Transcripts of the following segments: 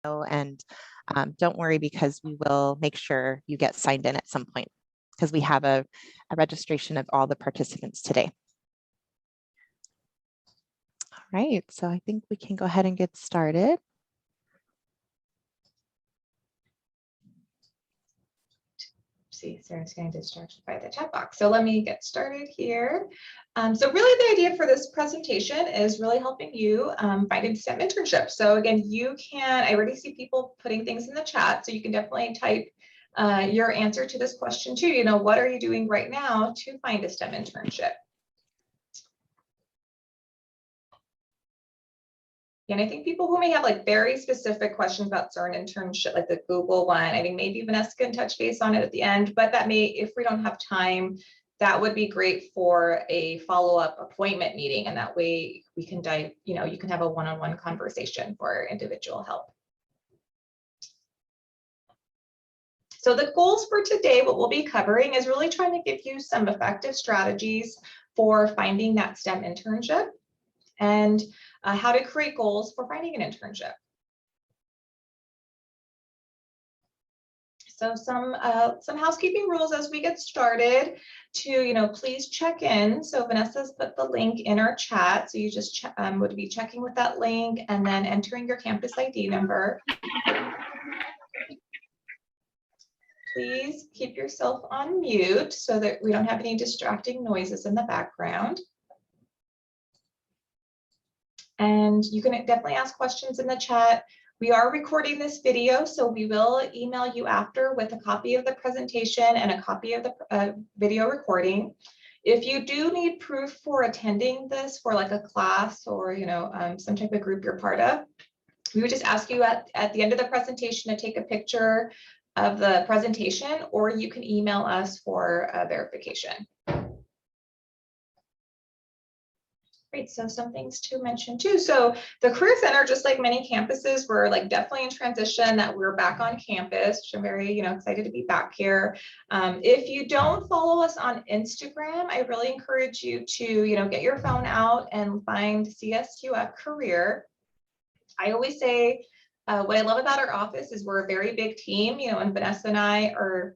and don't worry, because we will make sure you get signed in at some point, because we have a registration of all the participants today. All right, so I think we can go ahead and get started. See, Sarah's getting distracted by the chat box. So let me get started here. So really the idea for this presentation is really helping you find a STEM internship. So again, you can, I already see people putting things in the chat, so you can definitely type your answer to this question too. You know, what are you doing right now to find a STEM internship? And I think people who may have like very specific questions about certain internship, like the Google one, I think maybe Vanessa can touch base on it at the end, but that may, if we don't have time, that would be great for a follow-up appointment meeting. And that way we can dive, you know, you can have a one-on-one conversation for individual help. So the goals for today, what we'll be covering is really trying to give you some effective strategies for finding that STEM internship, and how to create goals for finding an internship. So some housekeeping rules as we get started to, you know, please check in. So Vanessa's put the link in our chat. So you just would be checking with that link and then entering your campus ID number. Please keep yourself on mute so that we don't have any distracting noises in the background. And you can definitely ask questions in the chat. We are recording this video, so we will email you after with a copy of the presentation and a copy of the video recording. If you do need proof for attending this for like a class or, you know, some type of group you're part of, we would just ask you at the end of the presentation to take a picture of the presentation, or you can email us for verification. Great, so some things to mention too. So the Career Center, just like many campuses, we're like definitely in transition, that we're back on campus, which I'm very, you know, excited to be back here. If you don't follow us on Instagram, I really encourage you to, you know, get your phone out and find CSUF Career. I always say what I love about our office is we're a very big team, you know, and Vanessa and I are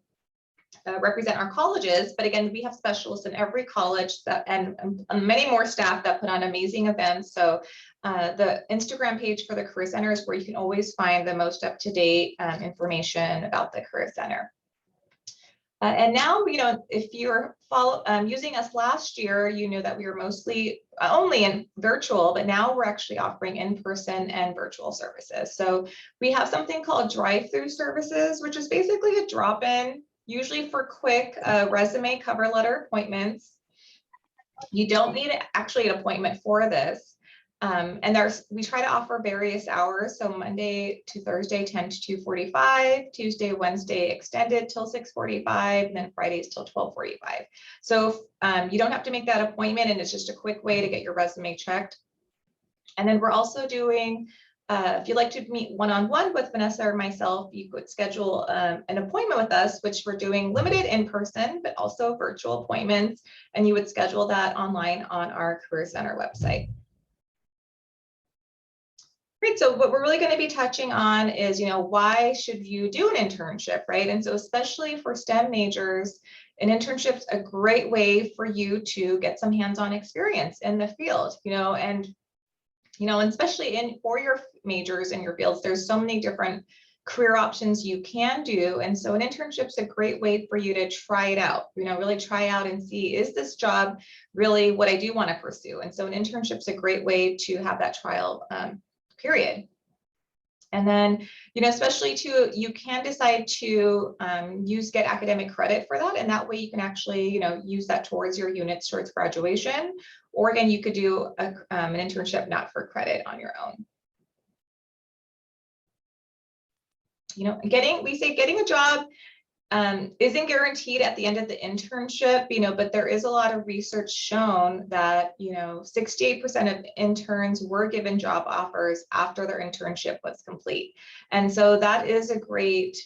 represent our colleges, but again, we have specialists in every college that and many more staff that put on amazing events. So the Instagram page for the Career Center is where you can always find the most up-to-date information about the Career Center. And now, you know, if you're using us last year, you know that we were mostly only in virtual, but now we're actually offering in-person and virtual services. So we have something called drive-through services, which is basically a drop-in, usually for quick resume cover letter appointments. You don't need actually an appointment for this. And we try to offer various hours. So Monday to Thursday, 10 to 2:45, Tuesday, Wednesday extended till 6:45, and then Fridays till 12:45. So you don't have to make that appointment, and it's just a quick way to get your resume checked. And then we're also doing, if you'd like to meet one-on-one with Vanessa or myself, you could schedule an appointment with us, which we're doing limited in person, but also virtual appointments. And you would schedule that online on our Career Center website. Great, so what we're really going to be touching on is, you know, why should you do an internship, right? And so especially for STEM majors, an internship's a great way for you to get some hands-on experience in the field, you know, and especially for your majors and your fields, there's so many different career options you can do. And so an internship's a great way for you to try it out, you know, really try out and see, is this job really what I do want to pursue? And so an internship's a great way to have that trial period. And then, you know, especially too, you can decide to get academic credit for that. And that way you can actually, you know, use that towards your units towards graduation. Or again, you could do an internship not for credit on your own. You know, getting a job isn't guaranteed at the end of the internship, but there is a lot of research shown that, 68% of interns were given job offers after their internship was complete. And so that is a great,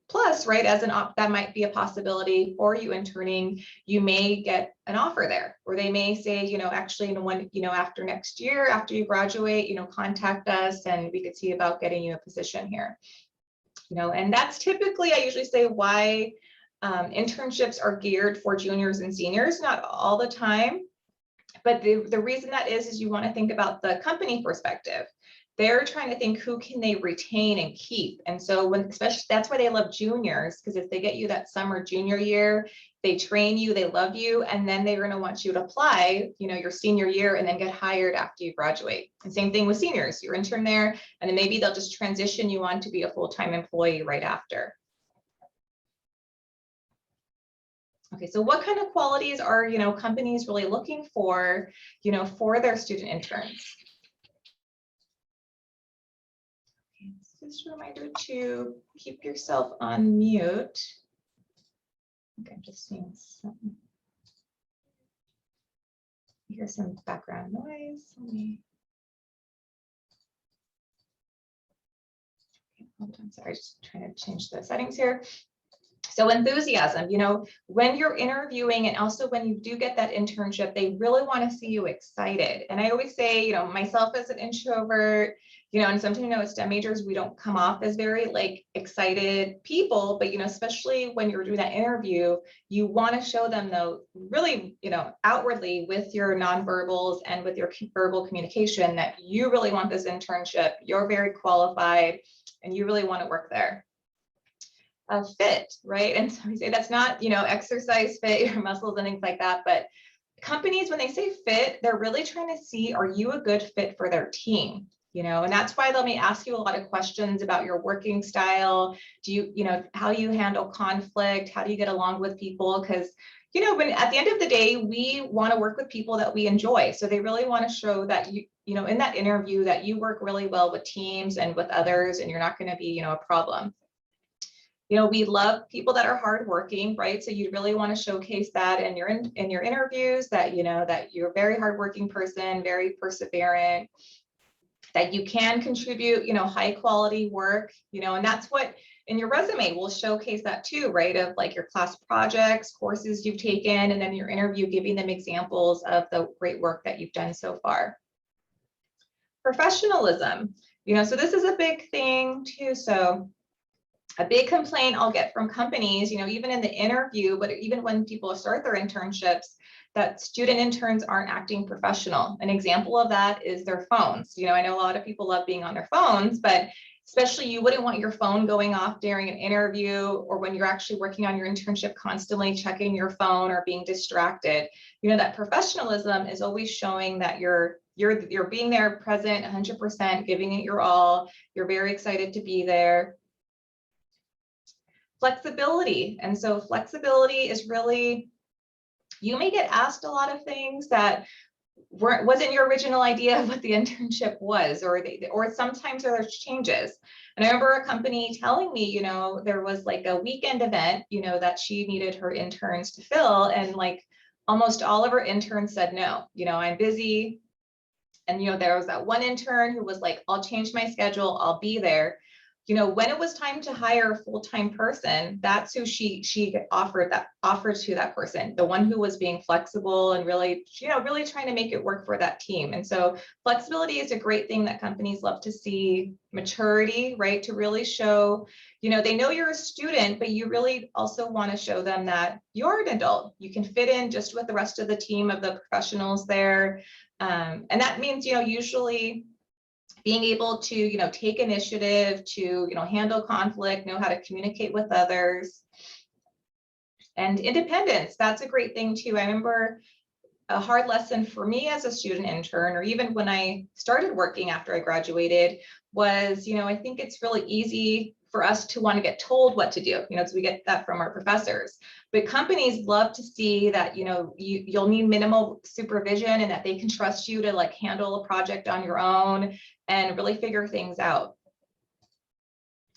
plus, right? As that might be a possibility for you interning. You may get an offer there, or they may say, actually, after next year, after you graduate, contact us and we could see about getting you a position here. And that's typically, I usually say, why internships are geared for juniors and seniors, not all the time. But the reason that is you want to think about the company perspective. They're trying to think, who can they retain and keep? And so especially that's why they love juniors, because if they get you that summer junior year, they train you, they love you, and then they're going to want you to apply, your senior year and then get hired after you graduate. And same thing with seniors, you're intern there, and then maybe they'll just transition you on to be a full-time employee right after. Okay, so what kind of qualities are, companies really looking for, for their student interns? Just a reminder to keep yourself on mute. Okay, I'm just seeing something. Hear some background noise. Okay, hold on, sorry, just trying to change the settings here. So enthusiasm, when you're interviewing and also when you do get that internship, they really want to see you excited. And I always say, myself as an introvert, and sometimes, STEM majors, we don't come off as very excited people, but, especially when you're doing that interview, you want to show them though, really, outwardly with your nonverbals and with your verbal communication that you really want this internship, you're very qualified and you really want to work there. Fit, right? And so we say that's not, exercise fit your muscles and things like that, but companies, when they say fit, they're really trying to see, are you a good fit for their team? And that's why they may ask you a lot of questions about your working style. Do you, how you handle conflict? How do you get along with people? Because, when at the end of the day, we want to work with people that we enjoy. So they really want to show that in that interview that you work really well with teams and with others, and you're not going to be, a problem. We love people that are hardworking, right? So you really want to showcase that in your interviews, that that you're a very hardworking person, very perseverant, that you can contribute, high quality work, and that's what in your resume will showcase that too, right? Of your class projects, courses you've taken, and then your interview giving them examples of the great work that you've done so far. Professionalism, so this is a big thing too. So a big complaint I'll get from companies, even in the interview, but even when people start their internships, that student interns aren't acting professional. An example of that is their phones. I know a lot of people love being on their phones, but especially you wouldn't want your phone going off during an interview or when you're actually working on your internship, constantly checking your phone or being distracted. That professionalism is always showing that you're being there, present, 100%, giving it your all. You're very excited to be there. Flexibility. And so flexibility is really, you may get asked a lot of things that wasn't your original idea of what the internship was, or sometimes there's changes. And I remember a company telling me, there was a weekend event, that she needed her interns to fill, and almost all of her interns said no, I'm busy. And there was that one intern who was like, I'll change my schedule, I'll be there. When it was time to hire a full-time person, that's who she offered to that person, the one who was being flexible and really, really trying to make it work for that team. And so flexibility is a great thing that companies love to see. Maturity, right? To really show, they know you're a student, but you really also want to show them that you're an adult. You can fit in just with the rest of the team of the professionals there. And that means, usually being able to, take initiative, to, handle conflict, know how to communicate with others. And independence, that's a great thing too. I remember a hard lesson for me as a student intern, or even when I started working after I graduated, was, I think it's really easy for us to want to get told what to do, so we get that from our professors. But companies love to see that, you'll need minimal supervision and that they can trust you to handle a project on your own and really figure things out.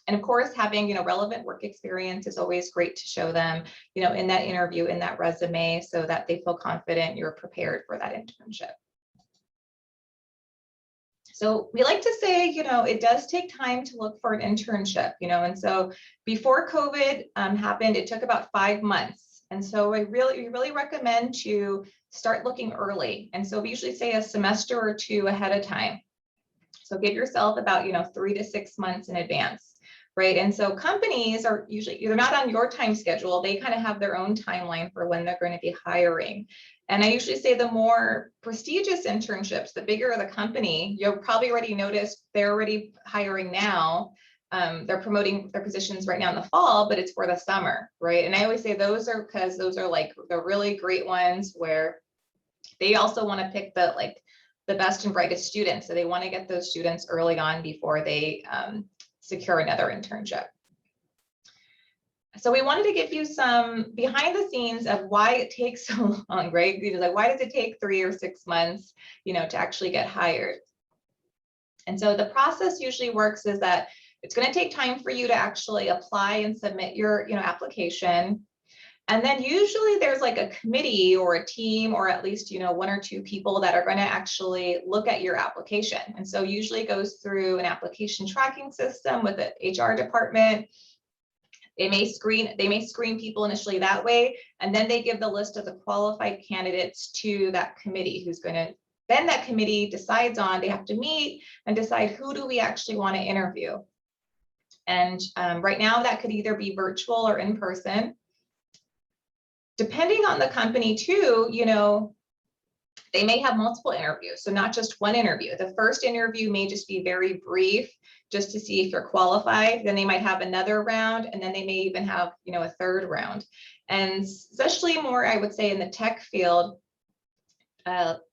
And of course, having, relevant work experience is always great to show them, in that interview, in that resume, so that they feel confident you're prepared for that internship. So we like to say, it does take time to look for an internship, and so before COVID happened, it took about 5 months. And so we really recommend to start looking early. And so we usually say a semester or 2 ahead of time. So give yourself about, 3 to 6 months in advance, right? And so companies are usually, they're not on your time schedule. They kind of have their own timeline for when they're going to be hiring. And I usually say the more prestigious internships, the bigger the company, you'll probably already noticed they're already hiring now. They're promoting their positions right now in the fall, but it's for the summer, right? And I always say those are like the really great ones where they also want to pick the best and brightest students. So they want to get those students early on before they secure another internship. So we wanted to give you some behind the scenes of why it takes so long, right? Like, why does it take 3 or 6 months, to actually get hired? And so the process usually works is that it's going to take time for you to actually apply and submit your, application. And then usually there's like a committee or a team, or at least, 1 or 2 people that are going to actually look at your application. And so usually it goes through an application tracking system with the HR department. They may screen people initially that way, and then they give the list of the qualified candidates to that committee then that committee decides on, they have to meet and decide who do we actually want to interview. And right now that could either be virtual or in person. Depending on the company too, they may have multiple interviews, so not just one interview. The first interview may just be very brief, just to see if you're qualified. Then they might have another round, and then they may even have, a third round. And especially more, I would say, in the tech field,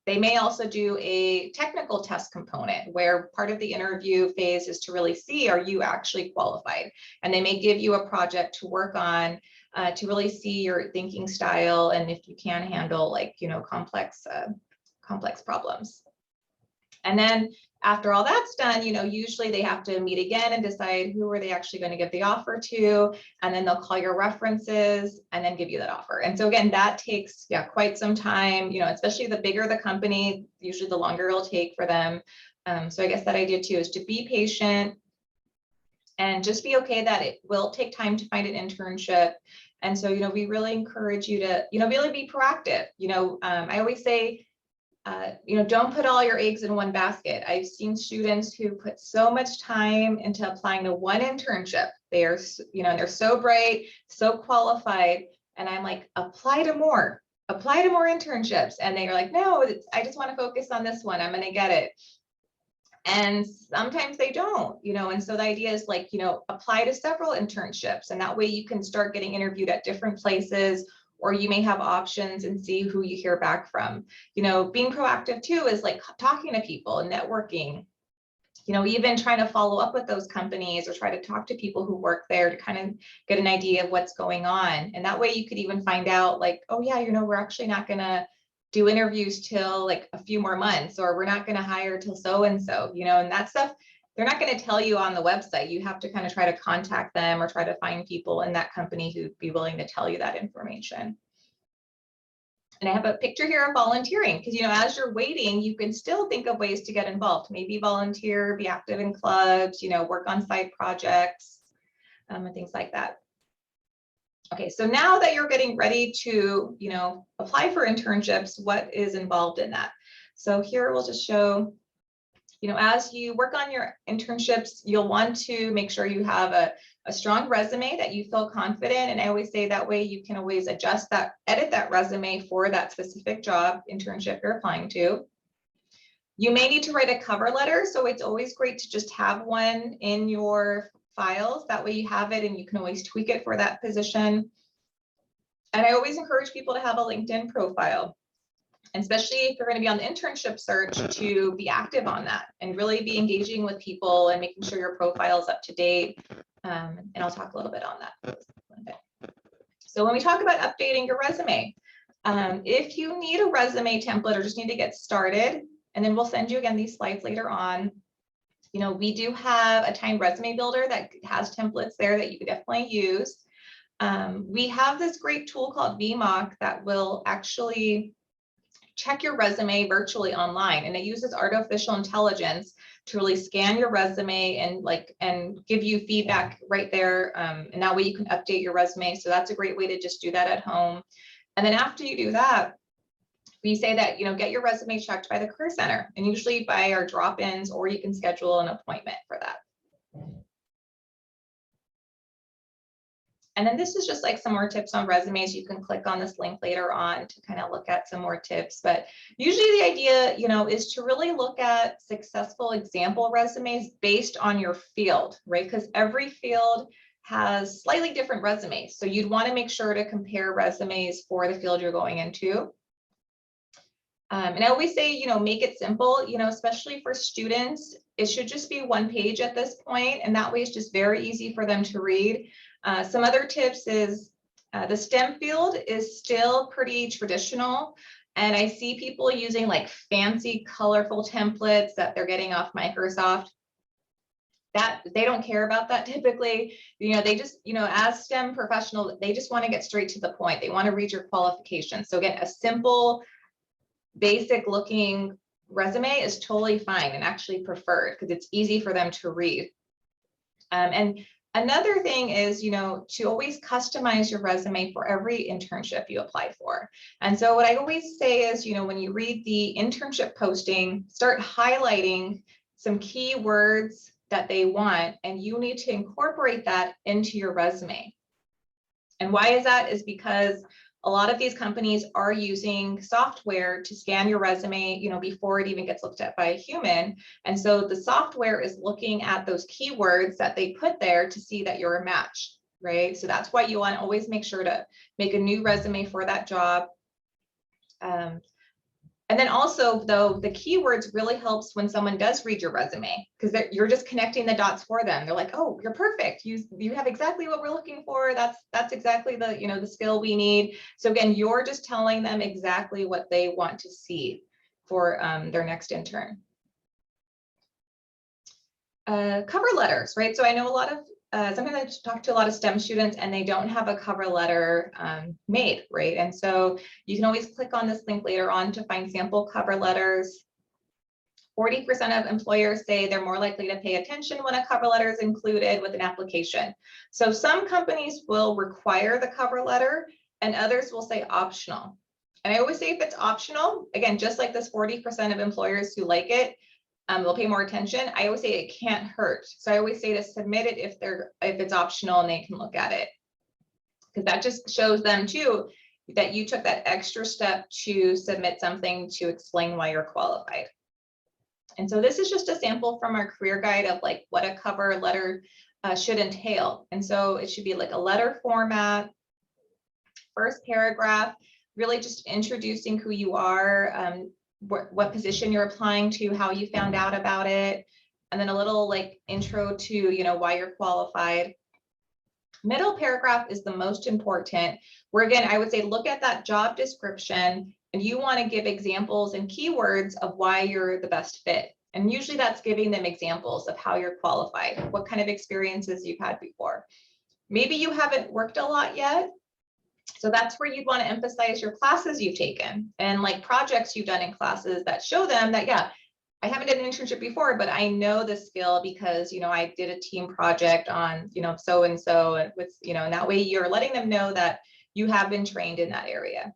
they may also do a technical test component where part of the interview phase is to really see, are you actually qualified? And they may give you a project to work on to really see your thinking style and if you can handle complex problems. And then after all that's done, usually they have to meet again and decide who are they actually going to give the offer to, and then they'll call your references and then give you that offer. And so again, that takes quite some time, especially the bigger the company, usually the longer it'll take for them. So I guess that idea too is to be patient and just be okay that it will take time to find an internship. And so, we really encourage you to, really be proactive. I always say, don't put all your eggs in one basket. I've seen students who put so much time into applying to one internship. They are, they're so bright, so qualified. And I'm like, apply to more internships. And they are like, no, I just want to focus on this one. I'm going to get it. And sometimes they don't, and so the idea is apply to several internships. And that way you can start getting interviewed at different places, or you may have options and see who you hear back from. Being proactive too is like talking to people and networking, even trying to follow up with those companies or try to talk to people who work there to kind of get an idea of what's going on. And that way you could even find out oh yeah, we're actually not going to do interviews till a few more months, or we're not going to hire till so-and-so, and that stuff, they're not going to tell you on the website. You have to kind of try to contact them or try to find people in that company who'd be willing to tell you that information. And I have a picture here of volunteering, because, as you're waiting, you can still think of ways to get involved. Maybe volunteer, be active in clubs, work on side projects, and things like that. Okay, so now that you're getting ready to, apply for internships, what is involved in that? So here we'll just show, as you work on your internships, you'll want to make sure you have a strong resume that you feel confident. And I always say that way you can always edit that resume for that specific job internship you're applying to. You may need to write a cover letter. So it's always great to just have one in your files. That way you have it and you can always tweak it for that position. And I always encourage people to have a LinkedIn profile, and especially if you're going to be on the internship search, to be active on that and really be engaging with people and making sure your profile is up to date. And I'll talk a little bit on that. So when we talk about updating your resume, if you need a resume template or just need to get started, and then we'll send you again these slides later on, We do have a timed resume builder that has templates there that you could definitely use. We have this great tool called VMock that will actually check your resume virtually online, and it uses artificial intelligence to really scan your resume and give you feedback right there. And that way you can update your resume. So that's a great way to just do that at home. And then after you do that, we say that, get your resume checked by the Career Center, and usually by our drop-ins, or you can schedule an appointment for that. And then this is just like some more tips on resumes. You can click on this link later on to kind of look at some more tips. But usually the idea, is to really look at successful example resumes based on your field, right? Because every field has slightly different resumes. So you'd want to make sure to compare resumes for the field you're going into. And I always say, make it simple, especially for students. It should just be one page at this point, and that way it's just very easy for them to read. Some other tips is the STEM field is still pretty traditional, and I see people using like fancy, colorful templates that they're getting off Microsoft. That they don't care about that typically. They just, as STEM professionals, they just want to get straight to the point. They want to read your qualifications. So again, a simple, basic looking resume is totally fine and actually preferred because it's easy for them to read. And another thing is, to always customize your resume for every internship you apply for. And so what I always say is, when you read the internship posting, start highlighting some key words that they want, and you need to incorporate that into your resume. And why is that? Is because a lot of these companies are using software to scan your resume, before it even gets looked at by a human. And so the software is looking at those keywords that they put there to see that you're a match, right? So that's why you want to always make sure to make a new resume for that job. And then also, though, the keywords really helps when someone does read your resume, because you're just connecting the dots for them. They're like, oh, you're perfect. You have exactly what we're looking for. That's exactly the, the skill we need. So again, you're just telling them exactly what they want to see for their next intern. Cover letters, right? So I know a lot of sometimes I talk to a lot of STEM students and they don't have a cover letter made, right? And so you can always click on this link later on to find sample cover letters. 40% of employers say they're more likely to pay attention when a cover letter is included with an application. So some companies will require the cover letter and others will say optional. And I always say if it's optional, again, just like this 40% of employers who like it, they'll pay more attention. I always say it can't hurt. So I always say to submit it if it's optional and they can look at it. Because that just shows them too that you took that extra step to submit something to explain why you're qualified. And so this is just a sample from our career guide of like what a cover letter should entail. And so it should be like a letter format, first paragraph, really just introducing who you are, what position you're applying to, how you found out about it, and then a little like intro to, why you're qualified. Middle paragraph is the most important, where again, I would say look at that job description and you want to give examples and keywords of why you're the best fit. And usually that's giving them examples of how you're qualified, what kind of experiences you've had before. Maybe you haven't worked a lot yet. So that's where you'd want to emphasize your classes you've taken and like projects you've done in classes that show them that, yeah, I haven't done an internship before, but I know the skill because, I did a team project on, so-and-so with, and that way you're letting them know that you have been trained in that area.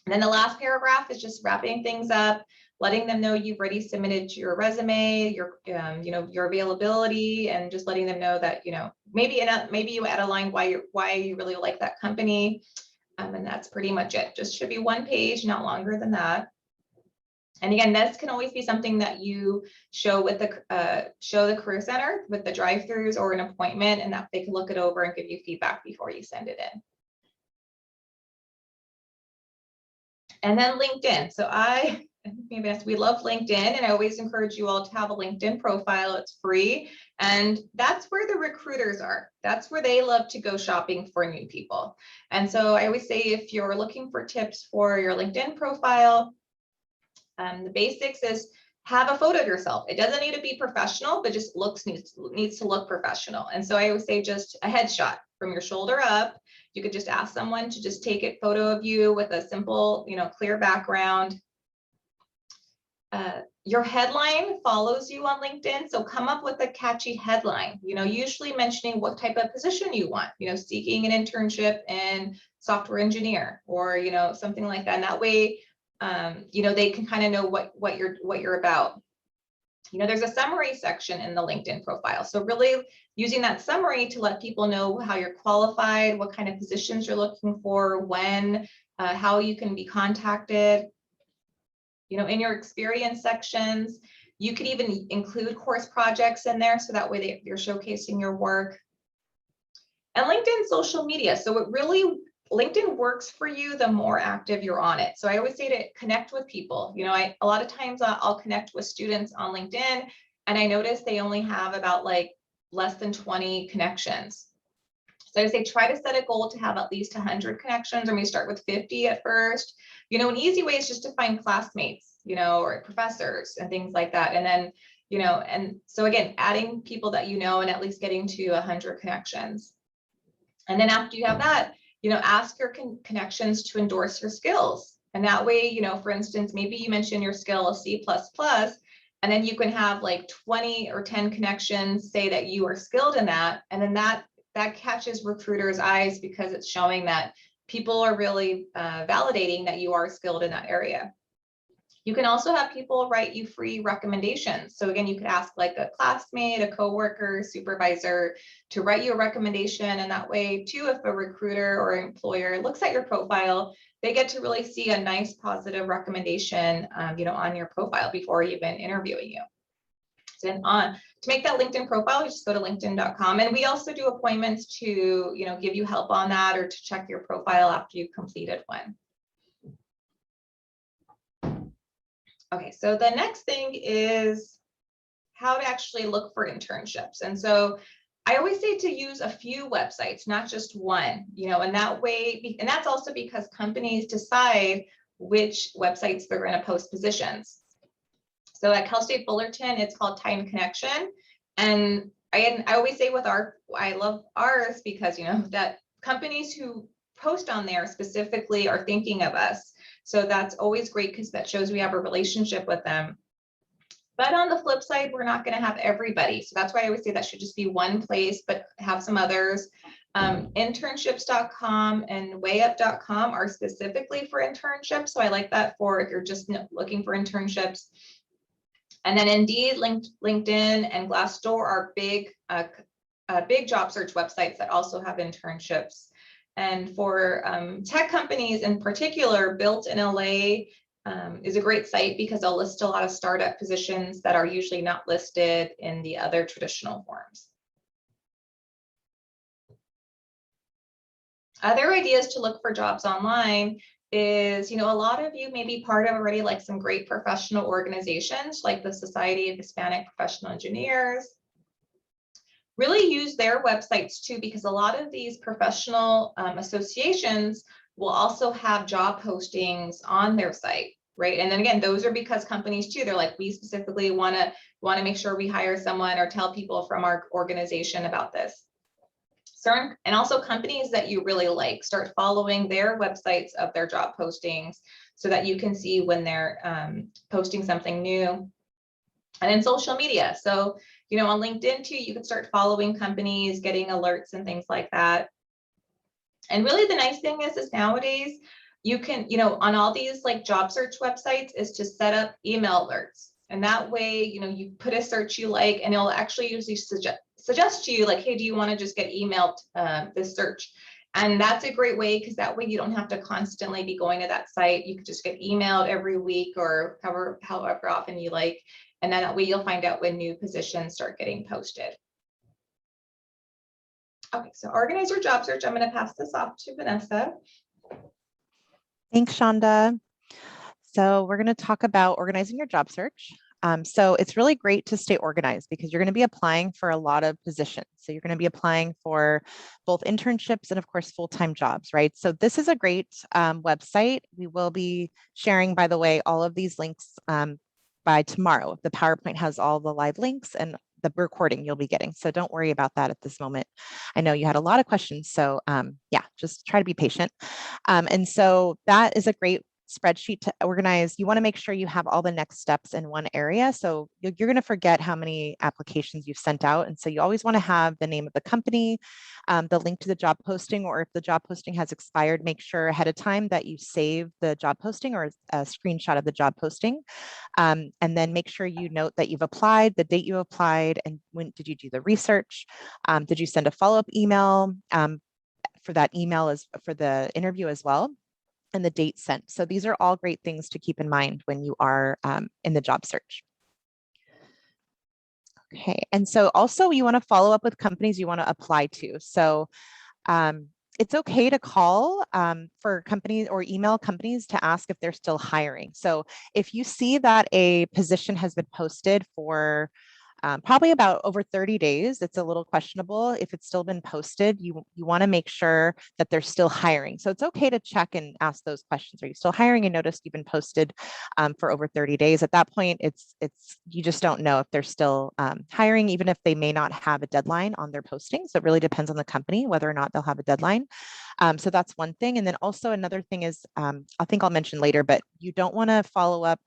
And then the last paragraph is just wrapping things up, letting them know you've already submitted your resume, your availability, and just letting them know that, maybe you add a line why you really like that company. And that's pretty much it. Just should be one page, not longer than that. And again, this can always be something that you show with the Career Center with the drive-throughs or an appointment, and that they can look it over and give you feedback before you send it in. And then LinkedIn. So we love LinkedIn, and I always encourage you all to have a LinkedIn profile. It's free, and that's where the recruiters are. That's where they love to go shopping for new people. And so I always say if you're looking for tips for your LinkedIn profile, the basics is have a photo of yourself. It doesn't need to be professional, but just needs to look professional. And so I always say just a headshot from your shoulder up. You could just ask someone to just take a photo of you with a simple, clear background. Your headline follows you on LinkedIn, so come up with a catchy headline, usually mentioning what type of position you want, seeking an internship in software engineer, or, something like that. And that way, they can kind of know what you're about. There's a summary section in the LinkedIn profile. So really using that summary to let people know how you're qualified, what kind of positions you're looking for, when, how you can be contacted. In your experience sections, you could even include course projects in there, so that way you're showcasing your work. And LinkedIn social media. So LinkedIn works for you the more active you're on it. So I always say to connect with people. A lot of times I'll connect with students on LinkedIn, and I notice they only have about less than 20 connections. So I would say try to set a goal to have at least 100 connections, or maybe start with 50 at first. An easy way is just to find classmates, or professors and things like that. And then, and so again, adding people that and at least getting to 100 connections. And then after you have that, ask your connections to endorse your skills. And that way, for instance, maybe you mention your skill of C++, and then you can have 20 or 10 connections say that you are skilled in that. And then that catches recruiters' eyes, because it's showing that people are really validating that you are skilled in that area. You can also have people write you free recommendations. So again, you could ask a classmate, a coworker, supervisor to write you a recommendation. And that way too, if a recruiter or employer looks at your profile, they get to really see a nice positive recommendation, on your profile before even interviewing you. So to make that LinkedIn profile, you just go to linkedin.com. And we also do appointments to, give you help on that, or to check your profile after you've completed one. Okay, so the next thing is how to actually look for internships. And so I always say to use a few websites, not just one, and that way, and that's also because companies decide which websites they're going to post positions. So at Cal State Fullerton, it's called Time Connection. And I always say I love ours because, that companies who post on there specifically are thinking of us. So that's always great, because that shows we have a relationship with them. But on the flip side, we're not going to have everybody. So that's why I always say that should just be one place, but have some others. Internships.com and wayup.com are specifically for internships. So I like that for if you're just looking for internships. And then Indeed, LinkedIn, and Glassdoor are big job search websites that also have internships. And for tech companies in particular, Built in LA is a great site, because they'll list a lot of startup positions that are usually not listed in the other traditional forms. Other ideas to look for jobs online is, a lot of you may be part of already some great professional organizations like the Society of Hispanic Professional Engineers. Really use their websites too, because a lot of these professional associations will also have job postings on their site, right? And then again, those are because companies too, they're we specifically want to make sure we hire someone or tell people from our organization about this. And also companies that you really like, start following their websites of their job postings so that you can see when they're posting something new. And then social media. So, on LinkedIn too, you can start following companies, getting alerts and things like that. And really the nice thing is nowadays you can, on all these job search websites, is to set up email alerts. And that way, you put a search you like, and it'll actually usually suggest to you hey, do you want to just get emailed this search? And that's a great way, because that way you don't have to constantly be going to that site. You could just get emailed every week, or however often you like. And then that way you'll find out when new positions start getting posted. Okay, so organize your job search. I'm going to pass this off to Vanessa. Thanks, Shonda. So we're going to talk about organizing your job search. So it's really great to stay organized, because you're going to be applying for a lot of positions. So you're going to be applying for both internships and of course, full-time jobs, right? So this is a great website. We will be sharing, by the way, all of these links by tomorrow. The PowerPoint has all the live links and the recording you'll be getting. So don't worry about that at this moment. I know you had a lot of questions. So yeah, just try to be patient. And so that is a great spreadsheet to organize. You want to make sure you have all the next steps in one area. So you're going to forget how many applications you've sent out. And so you always want to have the name of the company, the link to the job posting, or if the job posting has expired, make sure ahead of time that you save the job posting or a screenshot of the job posting. And then make sure you note that you've applied, the date you applied, and when did you do the research? Did you send a follow-up email for that email as for the interview as well? And the date sent. So these are all great things to keep in mind when you are in the job search. Okay, and so also you want to follow up with companies you want to apply to. So it's okay to call for companies or email companies to ask if they're still hiring. So if you see that a position has been posted for probably about over 30 days, it's a little questionable. If it's still been posted, you want to make sure that they're still hiring. So it's okay to check and ask those questions. Are you still hiring? I noticed you've been posted for over 30 days. At that point, it's you just don't know if they're still hiring, even if they may not have a deadline on their posting. So it really depends on the company whether or not they'll have a deadline. So that's one thing. And then also another thing is, I think I'll mention later, but you don't want to follow up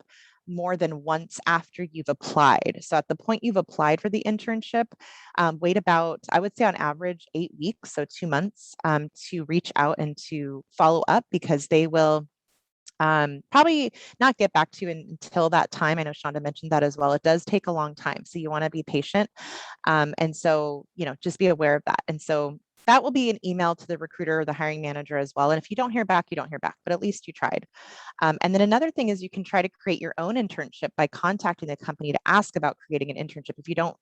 more than once after you've applied. So at the point you've applied for the internship, wait about, I would say on average, 8 weeks, so 2 months, to reach out and to follow up, because they will probably not get back to you until that time. I know Shonda mentioned that as well. It does take a long time. So you want to be patient. And so, just be aware of that. And so that will be an email to the recruiter or the hiring manager as well. And if you don't hear back, you don't hear back, but at least you tried. And then another thing is you can try to create your own internship by contacting the company to ask about creating an internship. If you don't,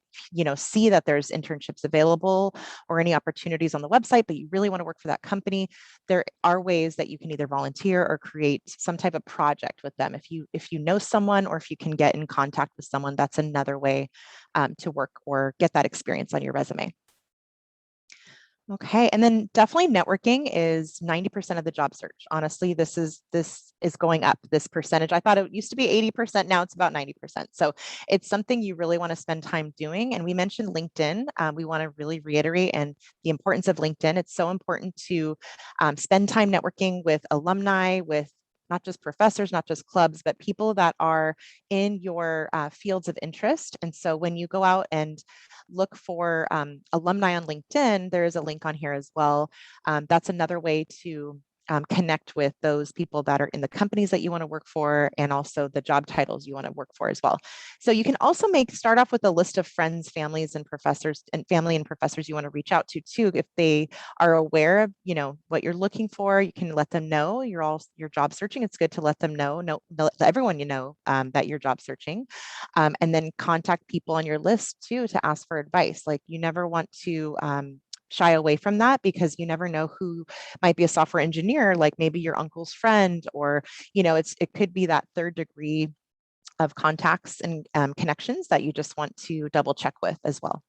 see that there's internships available or any opportunities on the website, but you really want to work for that company, there are ways that you can either volunteer or create some type of project with them. If you know someone, or if you can get in contact with someone, that's another way to work or get that experience on your resume. Okay, and then definitely networking is 90% of the job search. Honestly, this is going up, this percentage. I thought it used to be 80%, now it's about 90%. So it's something you really want to spend time doing. And we mentioned LinkedIn. We want to really reiterate and the importance of LinkedIn. It's so important to spend time networking with alumni, with not just professors, not just clubs, but people that are in your fields of interest. And so when you go out and look for alumni on LinkedIn, there is a link on here as well. That's another way to connect with those people that are in the companies that you want to work for, and also the job titles you want to work for as well. So you can also start off with a list of friends, families, and professors, and family and professors you want to reach out to too. If they are aware of, what you're looking for, you can let them know you're job searching. It's good to let them know, let everyone that you're job searching, and then contact people on your list too to ask for advice. Like, you never want to shy away from that, because you never know who might be a software engineer, like maybe your uncle's friend, or it could be that third degree of contacts and connections that you just want to double check with as well.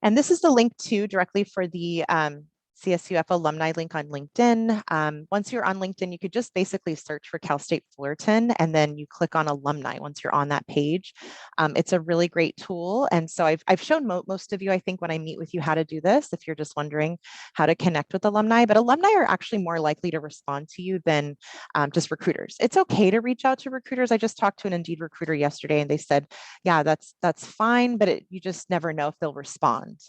And this is the link to directly for the CSUF alumni link on LinkedIn. Once you're on LinkedIn, you could just basically search for Cal State Fullerton, and then you click on alumni once you're on that page. It's a really great tool. And so I've shown most of you, I think, when I meet with you, how to do this, if you're just wondering how to connect with alumni. But alumni are actually more likely to respond to you than just recruiters. It's okay to reach out to recruiters. I just talked to an Indeed recruiter yesterday, and they said, yeah, that's fine, but you just never know if they'll respond.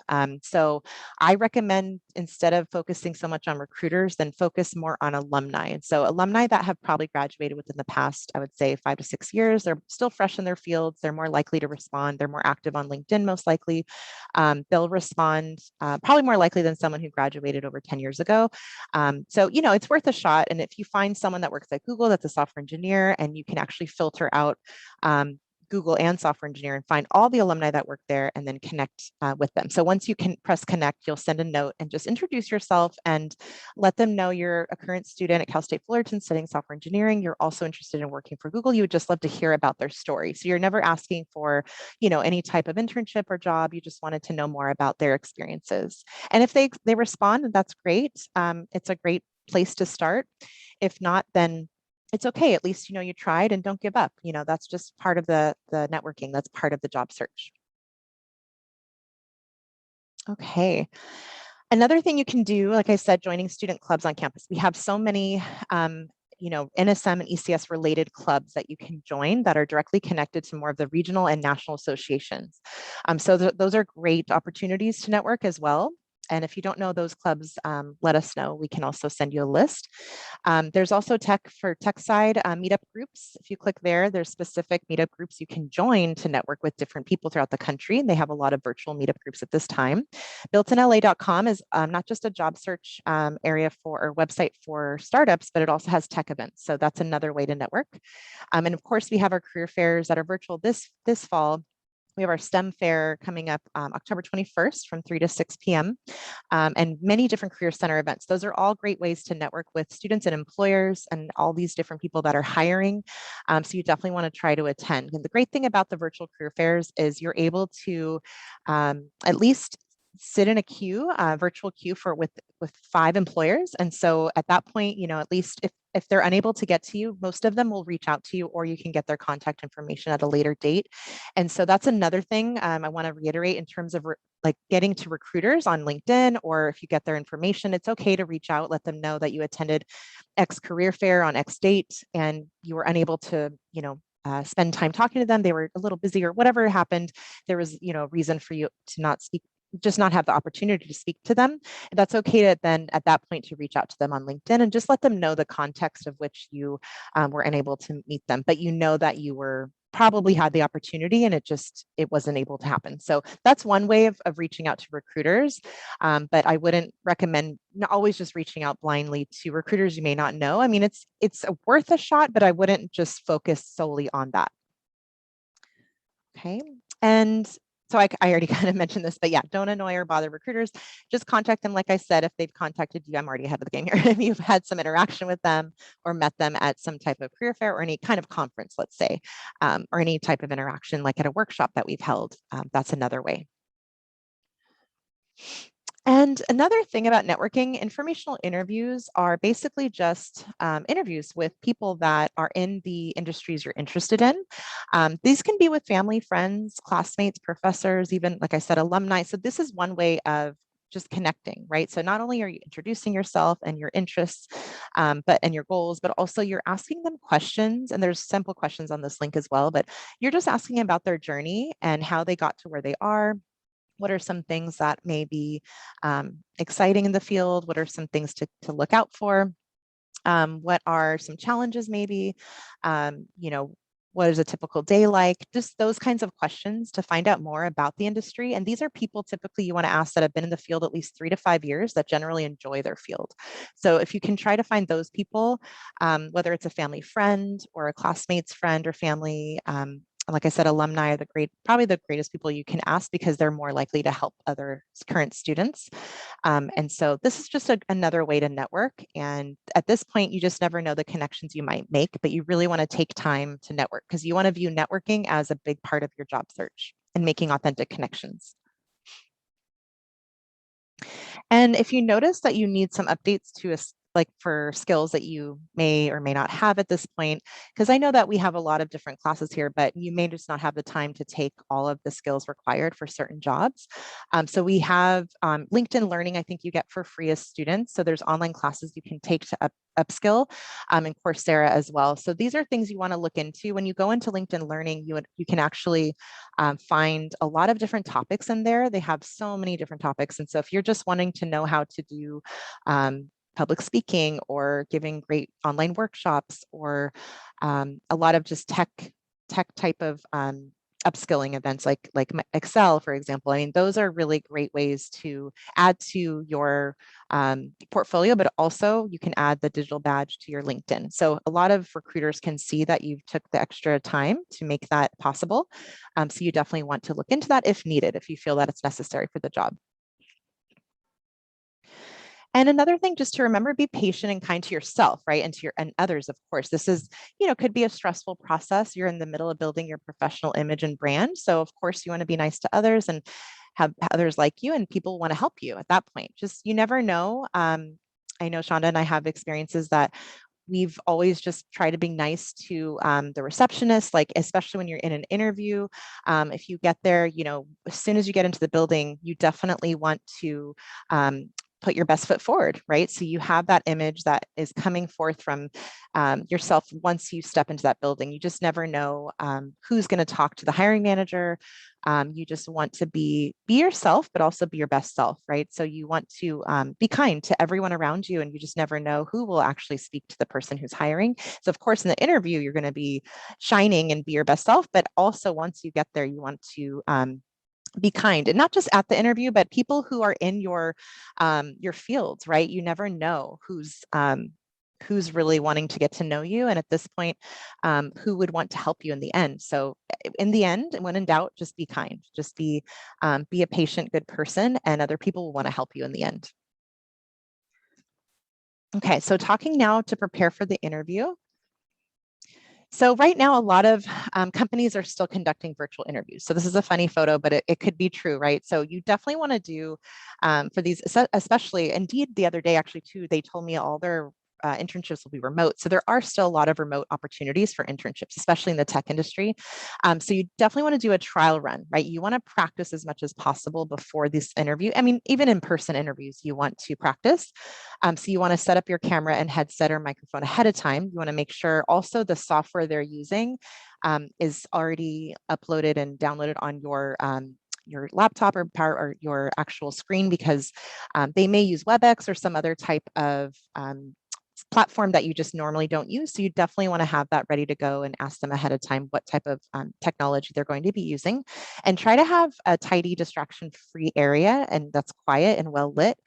So I recommend, instead of focusing so much on recruiters, then focus more on alumni. And so alumni that have probably graduated within the past, I would say 5 to 6 years, they're still fresh in their fields. They're more likely to respond. They're more active on LinkedIn, most likely. They'll respond probably more likely than someone who graduated over 10 years ago. So, it's worth a shot. And if you find someone that works at Google that's a software engineer, and you can actually filter out Google and software engineer and find all the alumni that work there, and then connect with them. So once you can press connect, you'll send a note and just introduce yourself and let them know you're a current student at Cal State Fullerton studying software engineering. You're also interested in working for Google. You would just love to hear about their story. So you're never asking for, any type of internship or job. You just wanted to know more about their experiences. And if they respond, that's great. It's a great place to start. If not, then it's okay. At least, you tried, and don't give up. That's just part of the networking. That's part of the job search. Okay. Another thing you can do, like I said, joining student clubs on campus. We have so many, NSM and ECS related clubs that you can join that are directly connected to more of the regional and national associations. So those are great opportunities to network as well. And if you don't know those clubs, let us know. We can also send you a list. There's also tech side meetup groups. If you click there, there's specific meetup groups you can join to network with different people throughout the country. And they have a lot of virtual meetup groups at this time. Builtinla.com is not just a job search area or website for startups, but it also has tech events. So that's another way to network. And of course, we have our career fairs that are virtual this fall. We have our STEM fair coming up October 21st from 3 to 6 p.m. And many different career center events. Those are all great ways to network with students and employers and all these different people that are hiring. So you definitely want to try to attend. And the great thing about the virtual career fairs is you're able to at least sit in a queue, virtual queue with 5 employers. And so at that point, at least if they're unable to get to you, most of them will reach out to you, or you can get their contact information at a later date. And so that's another thing I want to reiterate in terms of like getting to recruiters on LinkedIn, or if you get their information, it's okay to reach out, let them know that you attended X career fair on X date and you were unable to, spend time talking to them. They were a little busy or whatever happened. There was, reason for you to not speak, just not have the opportunity to speak to them. That's okay to then at that point to reach out to them on LinkedIn and just let them know the context of which you were unable to meet them, but that you were probably had the opportunity and it wasn't able to happen. So that's one way of reaching out to recruiters. But I wouldn't recommend always just reaching out blindly to recruiters you may not know. I mean, it's worth a shot, but I wouldn't just focus solely on that. Okay. And so I already kind of mentioned this, but yeah, don't annoy or bother recruiters. Just contact them. Like I said, if they've contacted you, I'm already ahead of the game here. If you've had some interaction with them or met them at some type of career fair or any kind of conference, let's say, or any type of interaction like at a workshop that we've held, that's another way. And another thing about networking, informational interviews are basically just interviews with people that are in the industries you're interested in. These can be with family, friends, classmates, professors, even, like I said, alumni. So this is one way of just connecting, right? So not only are you introducing yourself and your interests, and your goals, but also you're asking them questions. And there's simple questions on this link as well, but you're just asking about their journey and how they got to where they are. What are some things that may be exciting in the field? What are some things to look out for? What are some challenges maybe? What is a typical day like? Just those kinds of questions to find out more about the industry. And these are people typically you want to ask that have been in the field at least 3 to 5 years that generally enjoy their field. So if you can try to find those people, whether it's a family friend or a classmate's friend or family, like I said, alumni are probably the greatest people you can ask because they're more likely to help other current students. And so this is just another way to network. And at this point, you just never know the connections you might make, but you really want to take time to network because you want to view networking as a big part of your job search and making authentic connections. And if you notice that you need some updates to like for skills that you may or may not have at this point, because I know that we have a lot of different classes here, but you may just not have the time to take all of the skills required for certain jobs. So we have LinkedIn Learning, I think you get for free as students. So there's online classes you can take to upskill, and Coursera as well. So these are things you want to look into. When you go into LinkedIn Learning, you can actually find a lot of different topics in there. They have so many different topics. And so if you're just wanting to know how to do public speaking or giving great online workshops or a lot of just tech type of upskilling events like Excel, for example. I mean, those are really great ways to add to your portfolio, but also you can add the digital badge to your LinkedIn. So a lot of recruiters can see that you've took the extra time to make that possible. So you definitely want to look into that if needed, if you feel that it's necessary for the job. And another thing, just to remember, be patient and kind to yourself, right? And others, of course. This is, could be a stressful process. You're in the middle of building your professional image and brand. So of course you want to be nice to others and have others like you, and people want to help you at that point. Just, you never know. I know Shonda and I have experiences that We've always just tried to be nice to the receptionist, like especially when you're in an interview. If you get there, as soon as you get into the building, you definitely want to put your best foot forward, right? So you have that image that is coming forth from yourself once you step into that building. You just never know who's going to talk to the hiring manager. You just want to be yourself, but also be your best self, right? So you want to be kind to everyone around you, and you just never know who will actually speak to the person who's hiring. So of course, in the interview, you're going to be shining and be your best self, but also once you get there, you want to be kind, and not just at the interview, but people who are in your fields, right? You never know who's really wanting to get to know you, and at this point, who would want to help you in the end. So in the end, when in doubt, just be kind, just be a patient, good person, and other people will want to help you in the end. Okay, so talking now to prepare for the interview. So right now, a lot of companies are still conducting virtual interviews. So this is a funny photo, but it could be true, right? So you definitely want to do for these, especially, Indeed the other day actually too, they told me all their internships will be remote. So there are still a lot of remote opportunities for internships, especially in the tech industry. So you definitely want to do a trial run, right? You want to practice as much as possible before this interview. I mean, even in-person interviews, you want to practice. So you want to set up your camera and headset or microphone ahead of time. You want to make sure also the software they're using is already uploaded and downloaded on your laptop or your actual screen, because they may use WebEx or some other type of platform that you just normally don't use. So you definitely want to have that ready to go and ask them ahead of time what type of technology they're going to be using, and try to have a tidy, distraction-free area and that's quiet and well lit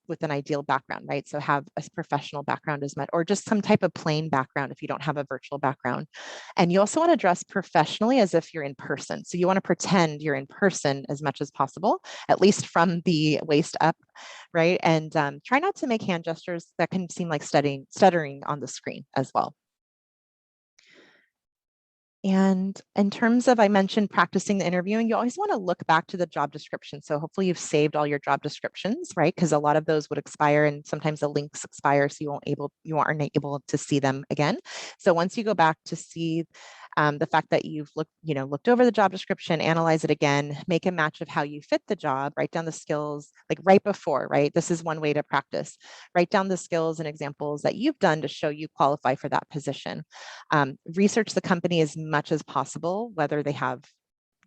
with an ideal background, right? So have a professional background as much, or just some type of plain background if you don't have a virtual background. And you also want to dress professionally as if you're in person. So you want to pretend you're in person as much as possible, at least from the waist up, right? And try not to make hand gestures that can seem like stuttering on the screen as well. And in terms of, I mentioned practicing the interviewing, you always want to look back to the job description. So hopefully you've saved all your job descriptions, right? Because a lot of those would expire, and sometimes the links expire, so you aren't able to see them again. So once you go back to see the fact that you've looked over the job description, analyze it again, make a match of how you fit the job, write down the skills like right before, right? This is one way to practice. Write down the skills and examples that you've done to show you qualify for that position. Research the company as much as possible, whether they have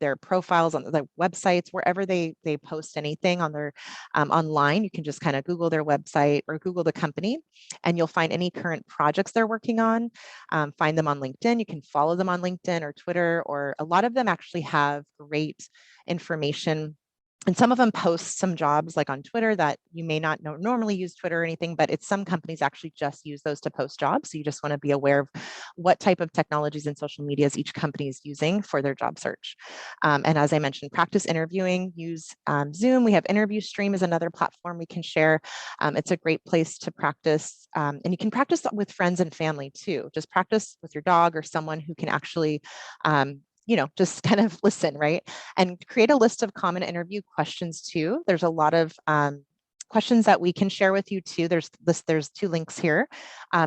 their profiles on the websites, wherever they post anything on their online. You can just kind of Google their website or Google the company, and you'll find any current projects they're working on. Find them on LinkedIn. You can follow them on LinkedIn or Twitter, or a lot of them actually have great information. And some of them post some jobs like on Twitter that you may not normally use Twitter or anything, but some companies actually just use those to post jobs. So you just want to be aware of what type of technologies and social medias each company is using for their job search. And as I mentioned, practice interviewing, use Zoom. We have Interview Stream is another platform we can share. It's a great place to practice. And you can practice with friends and family too. Just practice with your dog or someone who can actually just kind of listen, right? And create a list of common interview questions too. There's a lot of questions that we can share with you too. There's 2 links here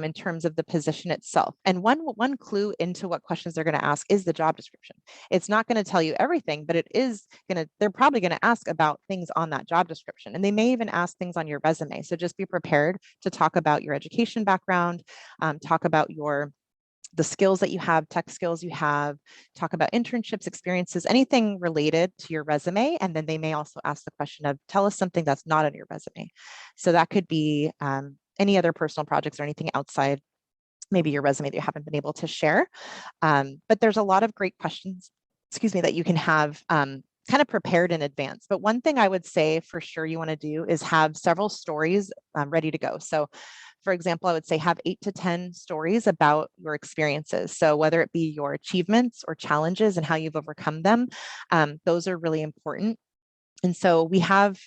in terms of the position itself. And one clue into what questions they're going to ask is the job description. It's not going to tell you everything, but they're probably going to ask about things on that job description. And they may even ask things on your resume. So just be prepared to talk about your education background, talk about the skills that you have, tech skills you have, talk about internships, experiences, anything related to your resume. And then they may also ask the question of, tell us something that's not on your resume. So that could be any other personal projects or anything outside maybe your resume that you haven't been able to share. But there's a lot of great questions, that you can have kind of prepared in advance. But one thing I would say for sure you want to do is have several stories ready to go. So for example, I would say have 8 to 10 stories about your experiences. So whether it be your achievements or challenges and how you've overcome them, those are really important. And so we have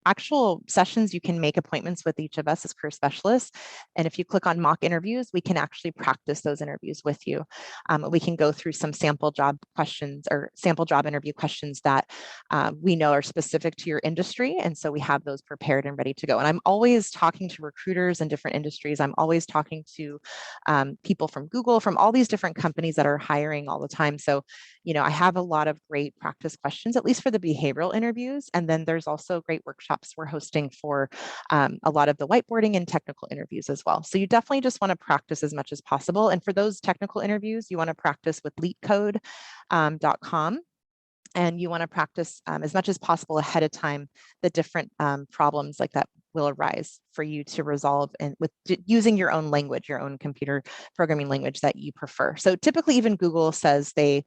actual sessions, you can make appointments with each of us as career specialists. And if you click on mock interviews, we can actually practice those interviews with you. We can go through some sample job questions or sample job interview questions that we know are specific to your industry. And so we have those prepared and ready to go. And I'm always talking to recruiters in different industries. I'm always talking to people from Google, from all these different companies that are hiring all the time. So, I have a lot of great practice questions, at least for the behavioral interviews. And then there's also great workshops we're hosting for a lot of the whiteboarding and technical interviews as well. So you definitely just want to practice as much as possible. And for those technical interviews, you want to practice with leetcode.com. And you want to practice as much as possible ahead of time the different problems like that will arise for you to resolve and with using your own language, your own computer programming language that you prefer. So typically even Google says they're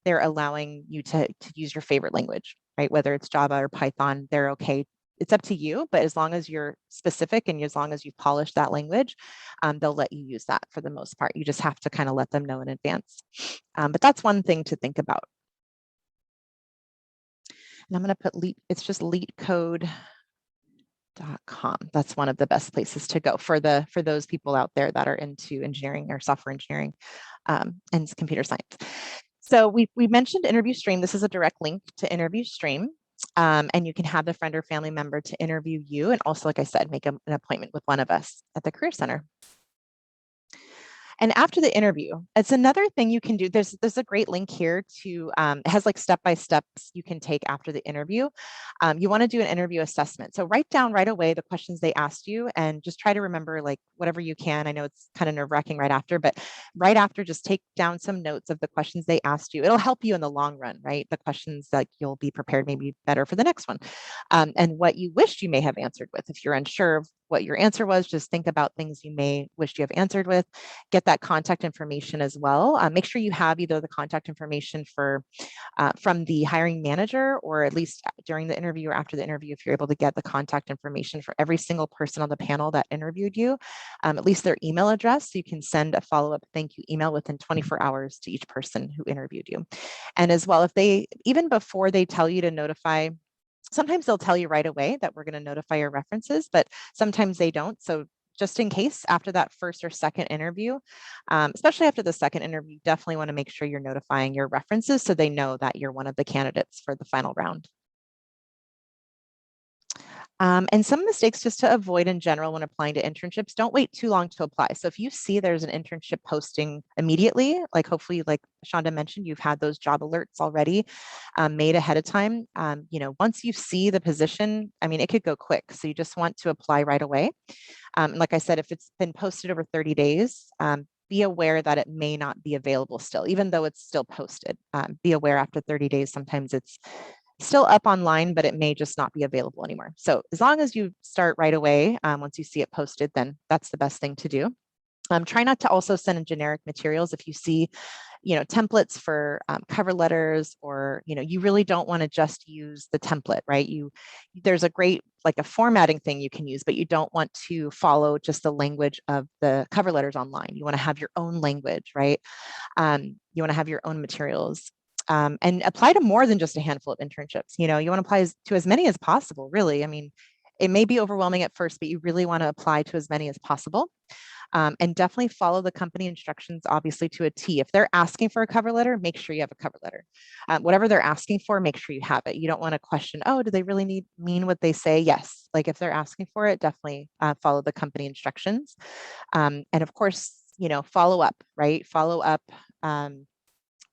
allowing you to use your favorite language, right? Whether it's Java or Python, they're okay. It's up to you, but as long as you're specific and as long as you've polished that language, they'll let you use that for the most part. You just have to kind of let them know in advance. But that's one thing to think about. And I'm going to put it's just leetcode.com. That's one of the best places to go for those people out there that are into engineering or software engineering and computer science. So we mentioned Interview Stream. This is a direct link to Interview Stream. And you can have a friend or family member to interview you. And also, like I said, make an appointment with one of us at the Career Center. And after the interview, it's another thing you can do. There's a great link here to, it has like step-by-steps you can take after the interview. You want to do an interview assessment. So write down right away the questions they asked you and just try to remember like whatever you can. I know it's kind of nerve-wracking right after, but right after, just take down some notes of the questions they asked you. It'll help you in the long run, right? The questions that you'll be prepared maybe better for the next one. And what you wished you may have answered with. If you're unsure of what your answer was, just think about things you may wish you have answered with. Get that contact information as well. Make sure you have either the contact information from the hiring manager, or at least during the interview or after the interview, if you're able to get the contact information for every single person on the panel that interviewed you, at least their email address, so you can send a follow-up thank you email within 24 hours to each person who interviewed you. And as well, if they, even before they tell you to notify, sometimes they'll tell you right away that we're going to notify your references, but sometimes they don't. So just in case, after that first or second interview, especially after the second interview, you definitely want to make sure you're notifying your references so they know that you're one of the candidates for the final round. And some mistakes just to avoid in general when applying to internships: don't wait too long to apply. So if you see there's an internship posting immediately, like hopefully, like Shonda mentioned, you've had those job alerts already made ahead of time. Once you see the position, I mean, it could go quick. So you just want to apply right away. Like I said, if it's been posted over 30 days, be aware that it may not be available still, even though it's still posted. Be aware after 30 days, sometimes it's still up online, but it may just not be available anymore. So as long as you start right away, once you see it posted, then that's the best thing to do. Try not to also send in generic materials. If you see, templates for cover letters, or, you really don't want to just use the template, right? There's a great, like a formatting thing you can use, but you don't want to follow just the language of the cover letters online. You want to have your own language, right? You want to have your own materials. And apply to more than just a handful of internships. You want to apply to as many as possible, really. I mean, it may be overwhelming at first, but you really want to apply to as many as possible. And definitely follow the company instructions, obviously, to a T. If they're asking for a cover letter, make sure you have a cover letter. Whatever they're asking for, make sure you have it. You don't want to question, oh, do they really mean what they say? Yes. Like if they're asking for it, definitely follow the company instructions. And of course, follow up, right? Follow up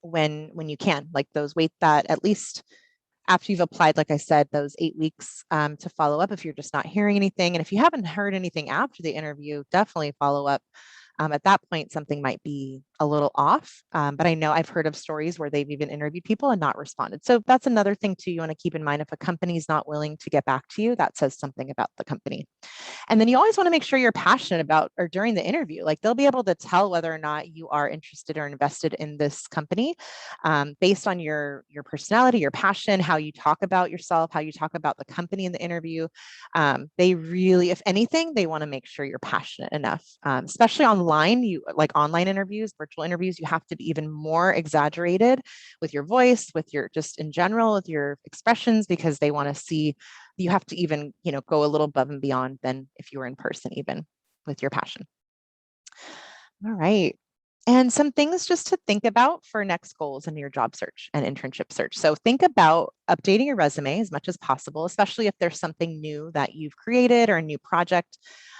when you can, like wait that at least after you've applied, like I said, those 8 weeks to follow up if you're just not hearing anything. And if you haven't heard anything after the interview, definitely follow up. At that point, something might be a little off, but I know I've heard of stories where they've even interviewed people and not responded. So that's another thing too you want to keep in mind. If a company is not willing to get back to you, that says something about the company. And then you always want to make sure you're passionate about, or during the interview, like they'll be able to tell whether or not you are interested or invested in this company based on your personality, your passion, how you talk about yourself, how you talk about the company in the interview. They really, if anything, they want to make sure you're passionate enough, especially online. Like online interviews, virtual interviews, you have to be even more exaggerated with your voice, with your just in general, with your expressions, because they want to see, you have to even, go a little above and beyond than if you were in person, even with your passion. All right. And some things just to think about for next goals in your job search and internship search. So think about updating your resume as much as possible, especially if there's something new that you've created or a new project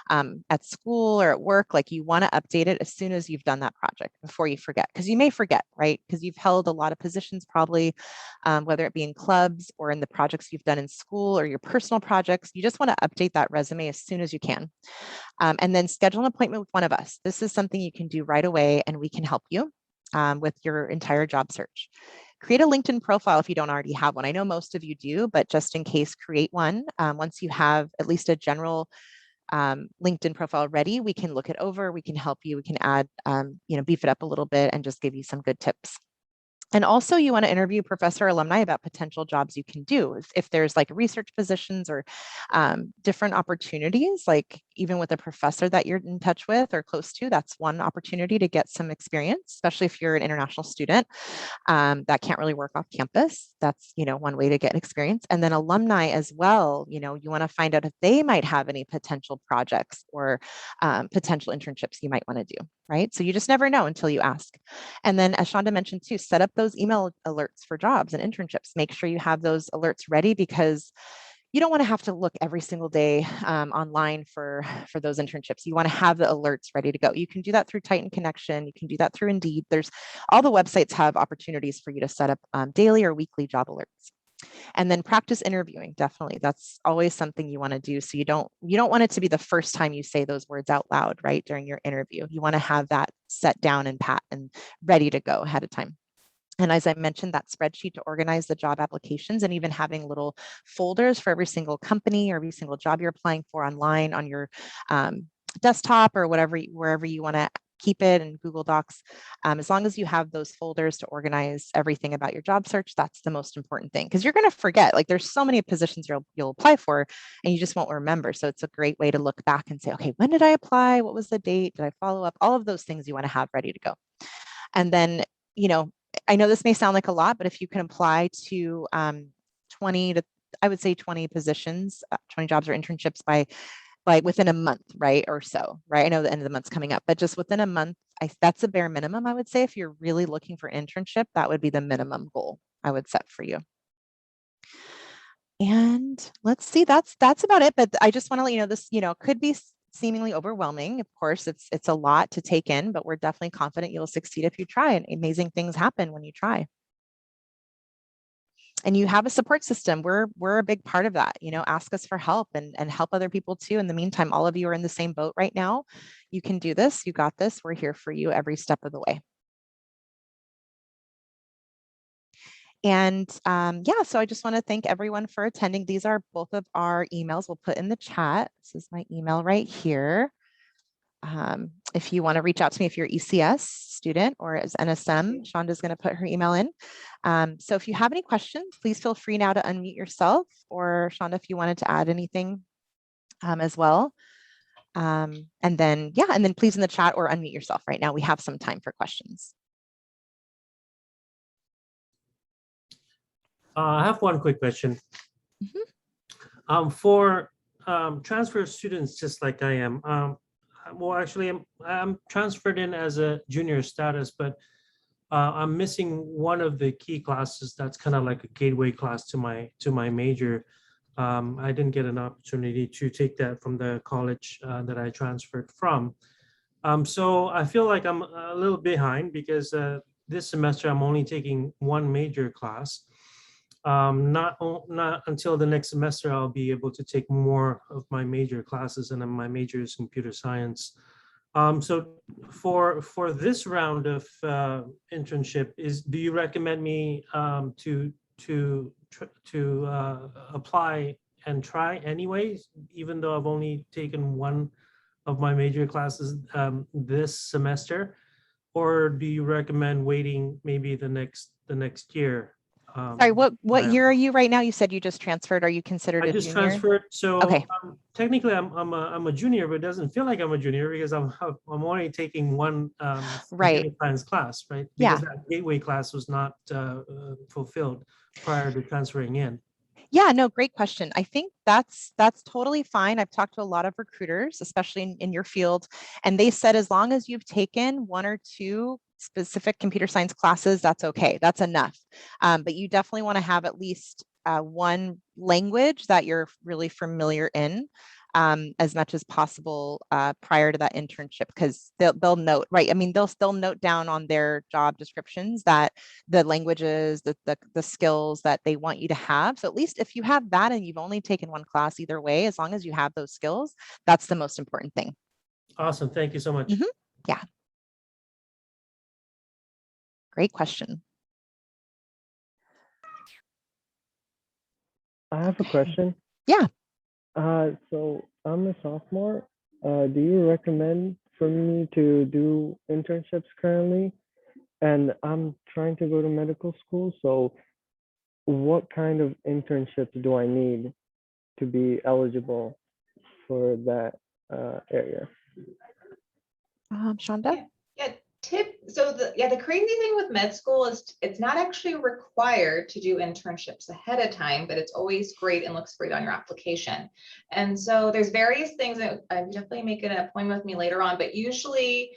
at school or at work. Like, you want to update it as soon as you've done that project before you forget, because you may forget, right? Because you've held a lot of positions probably, whether it be in clubs or in the projects you've done in school or your personal projects. You just want to update that resume as soon as you can. And then schedule an appointment with one of us. This is something you can do right away, and we can help you with your entire job search. Create a LinkedIn profile if you don't already have one. I know most of you do, but just in case, create one. Once you have at least a general LinkedIn profile ready, we can look it over, we can help you, we can add, beef it up a little bit and just give you some good tips. And also, you want to interview professor or alumni about potential jobs you can do. If there's like research positions or different opportunities, like even with a professor that you're in touch with or close to, that's one opportunity to get some experience, especially if you're an international student that can't really work off campus. That's, one way to get experience. And then alumni as well, you want to find out if they might have any potential projects or potential internships you might want to do, right? So you just never know until you ask. And then, as Shonda mentioned too, set up those email alerts for jobs and internships. Make sure you have those alerts ready, because you don't want to have to look every single day online for those internships. You want to have the alerts ready to go. You can do that through Titan Connection. You can do that through Indeed. There's all the websites have opportunities for you to set up daily or weekly job alerts. And then practice interviewing. Definitely, that's always something you want to do. So you don't want it to be the first time you say those words out loud, right, during your interview. You want to have that set down and pat and ready to go ahead of time. And as I mentioned, that spreadsheet to organize the job applications, and even having little folders for every single company or every single job you're applying for online on your desktop or wherever you want to keep it in Google Docs. As long as you have those folders to organize everything about your job search, that's the most important thing, because you're going to forget. Like, there's so many positions you'll apply for and you just won't remember. So it's a great way to look back and say, okay, when did I apply? What was the date? Did I follow up? All of those things you want to have ready to go. And then, I know this may sound like a lot, but if you can apply to 20 to, I would say 20 positions, 20 jobs or internships by within a month, right? Or so, right? I know the end of the month's coming up, but just within a month, that's a bare minimum, I would say. If you're really looking for an internship, that would be the minimum goal I would set for you. And let's see, that's about it. But I just want to let you know, this, could be seemingly overwhelming. Of course, it's a lot to take in, but we're definitely confident you'll succeed if you try, and amazing things happen when you try. And you have a support system. We're a big part of that. Ask us for help and help other people too. In the meantime, all of you are in the same boat right now. You can do this. You got this. We're here for you every step of the way. And yeah, so I just want to thank everyone for attending. These are both of our emails. We'll put in the chat. This is my email right here. If you want to reach out to me, if you're ECS student or as NSM, Shonda's going to put her email in. So if you have any questions, please feel free now to unmute yourself, or Shonda, if you wanted to add anything as well. And then please in the chat or unmute yourself right now. We have some time for questions. I have one quick question. For transfer students, just like I am, well, actually, I'm transferred in as a junior status, but I'm missing one of the key classes that's kind of like a gateway class to my major. I didn't get an opportunity to take that from the college that I transferred from. So I feel like I'm a little behind, because this semester I'm only taking one major class. Not until the next semester I'll be able to take more of my major classes, and then my major is computer science. So for this round of internship, do you recommend me to apply and try anyways, even though I've only taken one of my major classes this semester, or do you recommend waiting maybe the next year Sorry, what I year are you right now? You said you just transferred. Are you considered a just junior? transferred, so Okay. technically I'm a junior, but it doesn't feel like I'm a junior because I'm only taking one Right. computer science class, right? Yeah. Because that gateway class was not fulfilled prior to transferring in. Yeah, no, great question. I think that's totally fine. I've talked to a lot of recruiters, especially in your field, and they said as long as you've taken one or two specific computer science classes, that's okay. That's enough. But you definitely want to have at least one language that you're really familiar in. As much as possible prior to that internship, because they'll note, right? I mean, they'll note down on their job descriptions that the languages, the skills that they want you to have. So at least if you have that and you've only taken one class, either way, as long as you have those skills, that's the most important thing. Awesome. Thank you so much. Mm-hmm. Yeah. Great question. I have a question. Yeah. So I'm a sophomore. Do you recommend for me to do internships currently? And I'm trying to go to medical school. So what kind of internships do I need to be eligible for that area? Shonda? Yeah, the crazy thing with med school is it's not actually required to do internships ahead of time, but it's always great and looks great on your application. And so there's various things that I'm definitely making an appointment with me later on, but usually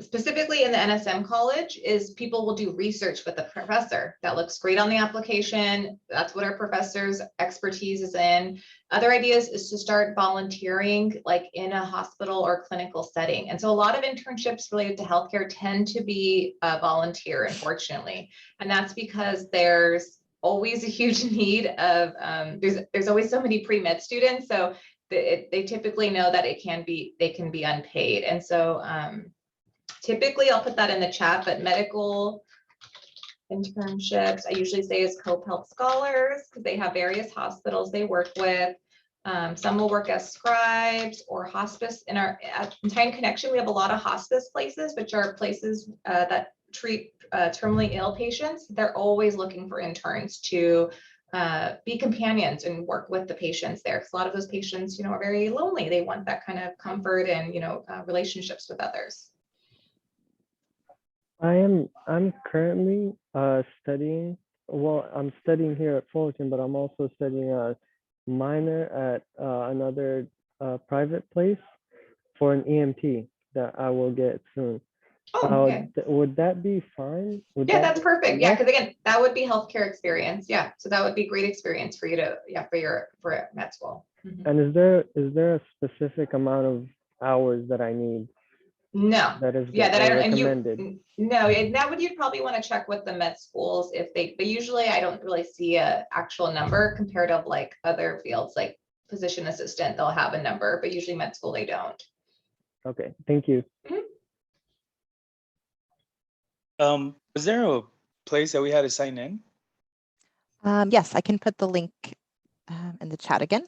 specifically in the NSM college is people will do research with a professor. That looks great on the application. That's what our professor's expertise is in. Other ideas is to start volunteering like in a hospital or clinical setting. And so a lot of internships related to healthcare tend to be volunteer, unfortunately. And that's because there's always a huge need of, there's always so many pre-med students. So they typically know that they can be unpaid. And so typically I'll put that in the chat, but medical internships, I usually say is co-health scholars because they have various hospitals they work with. Some will work as scribes or hospice. In Time Connection, we have a lot of hospice places, which are places that treat terminally ill patients. They're always looking for interns to be companions and work with the patients there. Because a lot of those patients, are very lonely. They want that kind of comfort and, relationships with others. I'm currently studying. Well, I'm studying here at Fullerton, but I'm also studying a minor at another private place for an EMT that I will get soon. Oh, okay. Would that be fine? Yeah, that's perfect. Yeah, because again, that would be healthcare experience. Yeah, so that would be great experience for you to, for med school. Mm-hmm. And is there a specific amount of hours that I need? No. That is that I don't. recommended. And that would you'd probably want to check with the med schools but usually I don't really see a actual number compared to like other fields like physician assistant. They'll have a number, but usually med school they don't. Okay, thank you. Mm-hmm. Was there a place that we had to sign in? Yes, I can put the link in the chat again.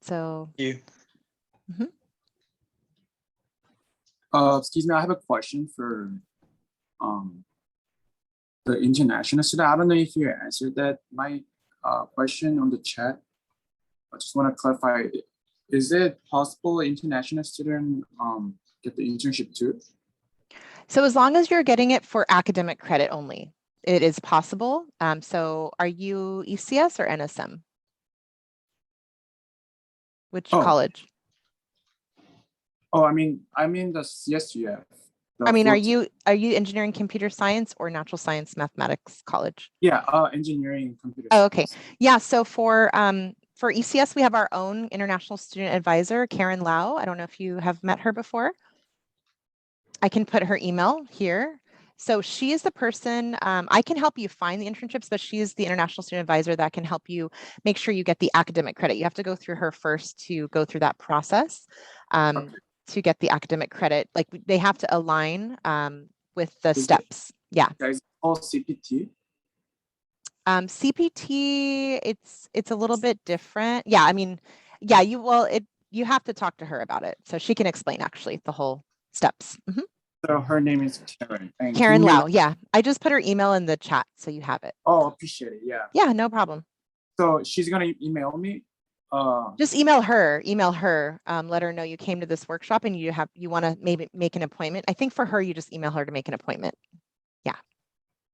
So. Thank you. Mm-hmm. Excuse me, I have a question for the international student. I don't know if you answered that. My question on the chat, I just want to clarify. Is it possible international student get the internship too? So as long as you're getting it for academic credit only, it is possible. So are you ECS or NSM? Which college? Oh, I mean the CSUF. I mean, are you engineering computer science or natural science mathematics college? Yeah, engineering computer science. Oh, okay. Yeah, so for ECS, we have our own international student advisor, Karen Lau. I don't know if you have met her before. I can put her email here. So she is the person, I can help you find the internships, but she is the international student advisor that can help you make sure you get the academic credit. You have to go through her first to go through that process. Okay. To get the academic credit, like they have to align with the steps. Yeah. Guys, all CPT. CPT, it's a little bit different. Yeah, I mean, yeah, you have to talk to her about it, so she can explain actually the whole steps. Mm-hmm. So her name is Karen. And can Karen you- Lau. Yeah, I just put her email in the chat, so you have it. Oh, appreciate it. Yeah. Yeah, no problem. So she's gonna email me. Just email her, let her know you came to this workshop and you want to maybe make an appointment. I think for her, you just email her to make an appointment.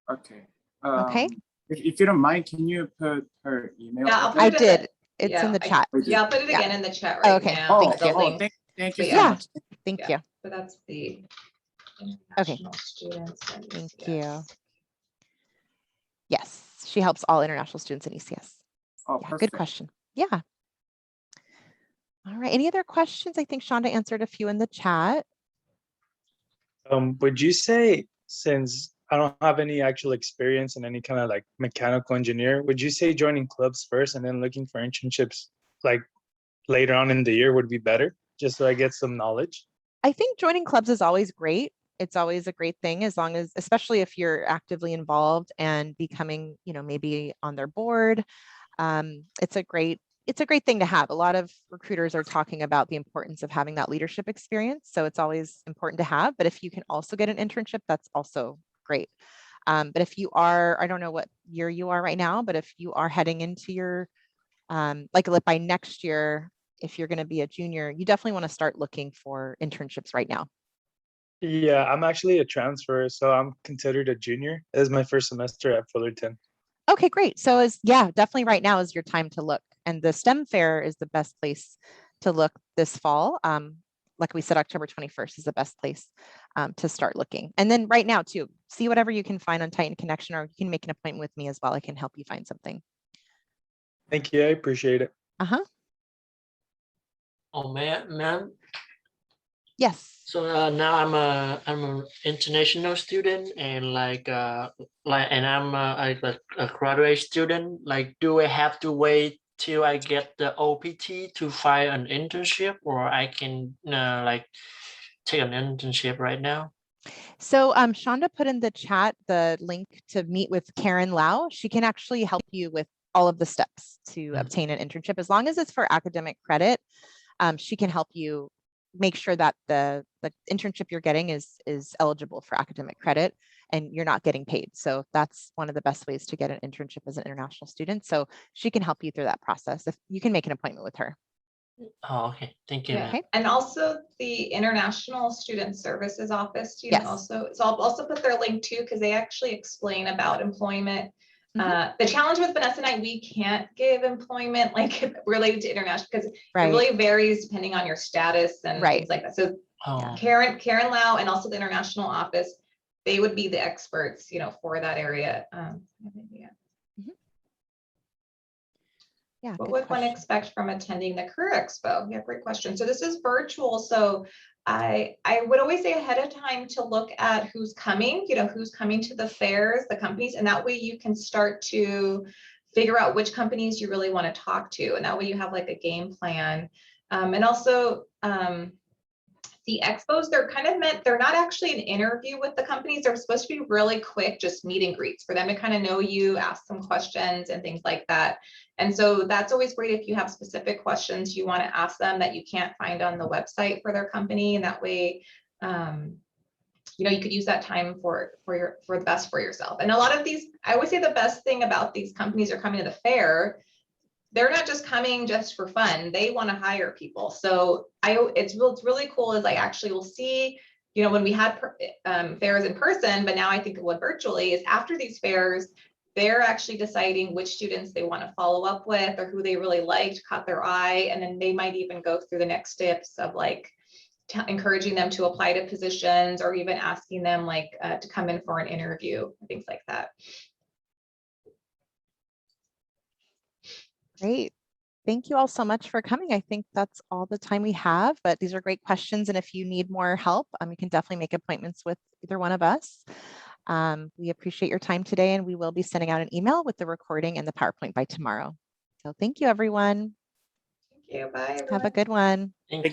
Okay. Okay. If you don't mind, can you put her email? Yeah, I'll address? put I it in did. the- It's yeah, in the chat. Yeah, I'll put it Yeah. again in the chat right Okay, now. thank the you. link. Thank you But so yeah. much. Thank Yeah. you. So that's the Okay. international students. And Thank ECS. you. Yes, she helps all international students in ECS. Oh, Yeah, perfect. good question. Yeah. All right. Any other questions? I think Shonda answered a few in the chat. Would you say, since I don't have any actual experience in any kind of like mechanical engineer, would you say joining clubs first and then looking for internships like later on in the year would be better, just so I get some knowledge? I think joining clubs is always great. It's always a great thing, as long as, especially if you're actively involved and becoming, maybe on their board. It's a great thing to have. A lot of recruiters are talking about the importance of having that leadership experience. So it's always important to have, but if you can also get an internship, that's also great. But if you are, I don't know what year you are right now, but if you are heading into your, like by next year, if you're going to be a junior, you definitely want to start looking for internships right now. Yeah, I'm actually a transfer, so I'm considered a junior. This is my first semester at Fullerton. Okay, great. So definitely right now is your time to look. And the STEM fair is the best place to look this fall. Like we said, October 21st is the best place to start looking. And then right now too, see whatever you can find on Titan Connection, or you can make an appointment with me as well. I can help you find something. Thank you, I appreciate it. Uh-huh. Oh, ma'am. Yes. So now I'm an international student, and and I'm a graduate student. Like, do I have to wait till I get the OPT to find an internship, or I can take an internship right now? So Shonda put in the chat the link to meet with Karen Lau. She can actually help you with all of the steps to obtain an internship. As long as it's for academic credit, she can help you make sure that the internship you're getting is eligible for academic credit and you're not getting paid. So that's one of the best ways to get an internship as an international student. So she can help you through that process. If you can make an appointment with her. Oh, okay. Thank you. Yeah. Okay. And also the International Student Services Office, Yes. also, so I'll also put their link too, because they actually explain about employment. The challenge with Vanessa and I, we can't give employment like related to international, because it really varies depending on your status and things like that. So Karen Lau and also the international office, they would be the experts, for that area. Yeah. What would one expect from attending the Career Expo? Yeah, great question. So this is virtual. So I would always say ahead of time to look at who's coming, who's coming to the fairs, the companies, and that way you can start to figure out which companies you really want to talk to. And that way you have like a game plan. And also the expos, they're not actually an interview with the companies. They're supposed to be really quick, just meet and greets for them to kind of know you, ask some questions and things like that. And so that's always great if you have specific questions you want to ask them that you can't find on the website for their company. And that way, you could use that time for the best for yourself. And a lot of these, I always say the best thing about these companies are coming to the fair. They're not just coming just for fun. They want to hire people. So it's really cool is I actually will see, when we had fairs in person, but now I think of what virtually is after these fairs, they're actually deciding which students they want to follow up with or who they really liked, caught their eye. And then they might even go through the next steps of like encouraging them to apply to positions or even asking them to come in for an interview, things like that. Great. Thank you all so much for coming. I think that's all the time we have, but these are great questions. And if you need more help, you can definitely make appointments with either one of us. We appreciate your time today, and we will be sending out an email with the recording and the PowerPoint by tomorrow. So thank you, everyone. Thank you. Bye, everyone. Have a good one. Thank